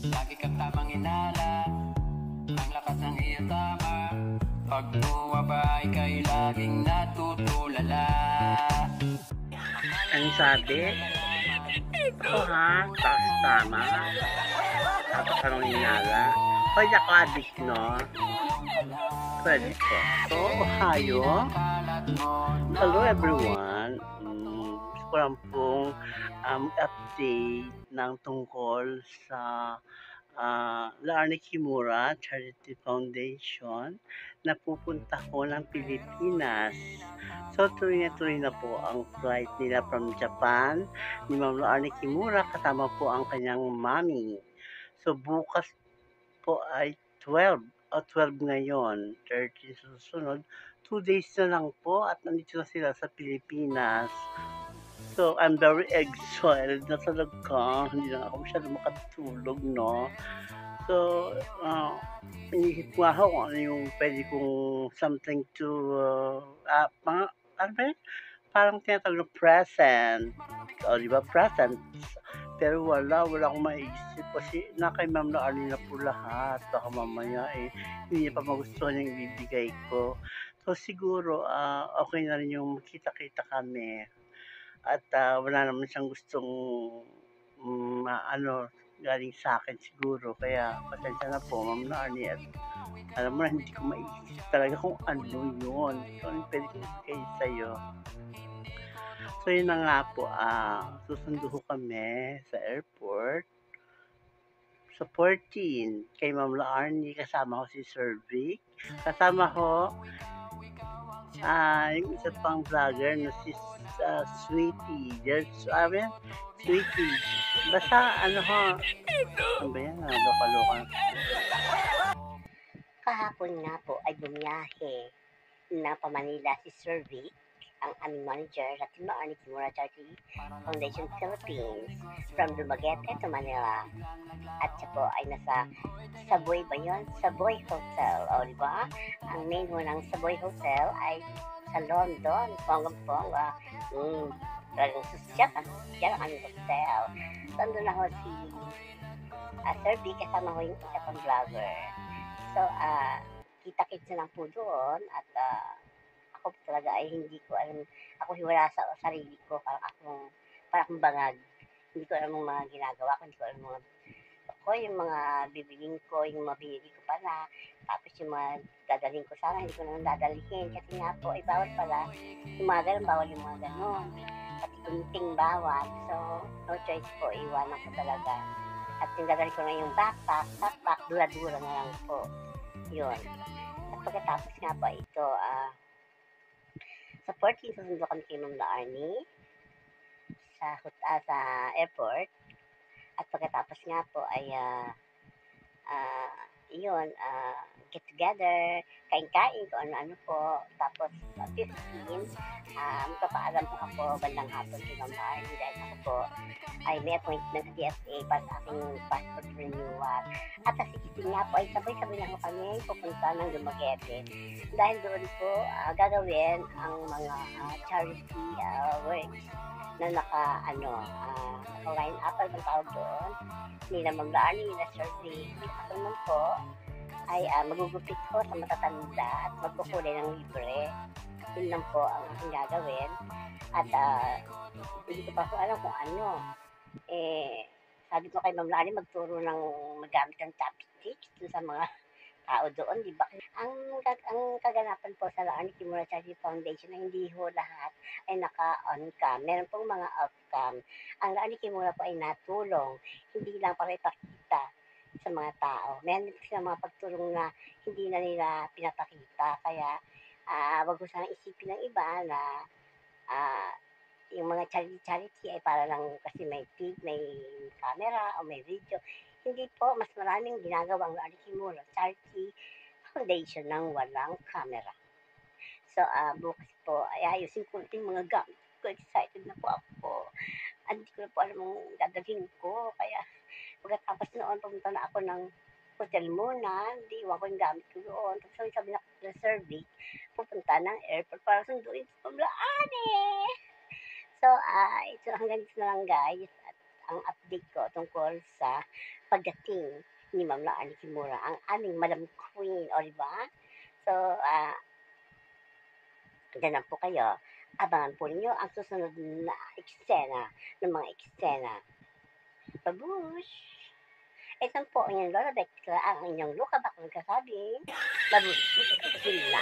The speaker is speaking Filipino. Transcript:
Lagi kang tamang inala, ang lakas ng iyong tama. Pag bumaba ika'y laging natutulala. Ang sabi? Ako ha, taas tama. Tapos anong hinala? Pwede ako adik, no? Pwede ko. So, Ohio. Hello everyone. Gusto ko lang pong update ng tungkol sa Larny Kimura Charity Foundation na pupunta ko ng Pilipinas. So, tuloy na po ang flight nila from Japan ni Ma'am Larny Kimura kasama po ang kanyang mommy. So, bukas po ay 12 ngayon, 13 sa susunod. 2 days na lang po at nandito na sila sa Pilipinas. So, I'm very excited na talaga. Hindi na ako masyado makatulog, no? So, inisip ko ako kung ano yung pwede kong something to, mga, ano ba yun? Parang tinatawag na present. O, di ba? Presents. Pero wala akong maisip kasi na kay Ma'am Larny na po lahat. Baka mamaya hindi niya pa magustuhan yung ibibigay ko. So siguro, okay na rin yung magkita-kita kami. At wala naman siyang gustong galing sa akin siguro. Kaya pasensya na po, Ma'am Larny. At alam mo na, hindi ko maisip talaga kung ano yun. So, ano pwede kong ibigay sa'yo. So yun na nga po, susundo ko kami sa airport sa 14 kay Ma'am Larny, kasama ko si Sir Vic, kasama ko yung isa pang vlogger na si Sweetie. Sweetie. Basta ano ba yan, loka-loka. Kahapon nga po ay bumiyahe na pa Manila si Sir Vic, ang aming manager at Team Larny Kimura Charity Foundation Philippines from Dumaguete to Manila. At siya po ay nasa Savoy ba yun? Savoy Hotel. O diba? Ang name mo ng Savoy Hotel ay sa London. Ponggang-pongga. Talagang susyat ang aming hotel. So, andun ako si Sir Vic, kasama ko yung isa pang vlogger. So, kita-kits na lang po doon at ako talaga ay hindi ko alam, ako hiwala sa sarili ko, parang akong bangag. Hindi ko alam mga ginagawa ko, hindi ko alam yung mga bibiling ko, yung mga binili ko pala, tapos yung mga dadaling ko sana, hindi ko naman dadalihin, kasi nga po, ay bawal pala, yung mga ganun, bawal yung mga ganun, pati kunting bawal, so, no choice po, iwanan ko talaga. At yung dadalhin ko na yung backpack, dura-dura na lang po, yun. At pagkatapos nga po ito, sa 14, susundo kami kay Ma'am Larny sa airport. At pagkatapos nga po ay get together, kain-kain kung ano-ano po. Tapos 15, magpapaalam po ako bandang hapon kay Ma'am Larny dahil ako po ay may appointment sa DFA para sa aking passport renewal. At sa 16 nga po ay sabay-sabay na po kami pupunta ng Dumaguete. Dahil doon po gagawin ang mga charity works na naka-line up, ang tawag doon, nila Ma'am Larny, nila Sir Vic. Ako naman po ay magugupit ko sa matatanda at magkukulay ng libre. Yun lang po ang aking gagawin. At hindi ko pa po alam kung ano. Sabi ko kay Ma'am Larny magturo ng magamit ng chopsticks dun sa mga tao doon, di ba? Ang kaganapan po sa Larny Kimura Charity Foundation na hindi ho lahat ay naka-on cam. Meron pong mga off cam. Ang Larny Kimura po ay natulong, hindi lang para ipakita sa mga tao. Meron din silang mga pagtulong na hindi na nila pinapakita. Kaya wag ko sanang isipin ng iba na yung mga charity ay para lang kasi may camera o may video. Hindi po, mas maraming ginagawa ang Larny Kimura Charity Foundation ng walang camera. So, bukas po, ay ayusin ko yung mga gamit ko. Excited na po ako. Hindi ko na po alam ang dadalhin ko. Kaya, pagkatapos noon, pumunta na ako ng hotel muna. Hindi, iwan ko yung gamit ko doon. Tapos sabi na Sir Vic, pupunta ng airport para sunduin sa Pamlaan. So, ito hanggang dito na lang guys. At ang update ko tungkol sa pagdating ni Ma'am Laani Kimura, ang aming Madam Queen, o diba? So, dyan lang po kayo. Abangan po ninyo ang susunod na eksena ng mga eksena. Babush! Ito po ang inyong Lola Becca, ang inyong Luka Bakong kasabing, babush! Sila.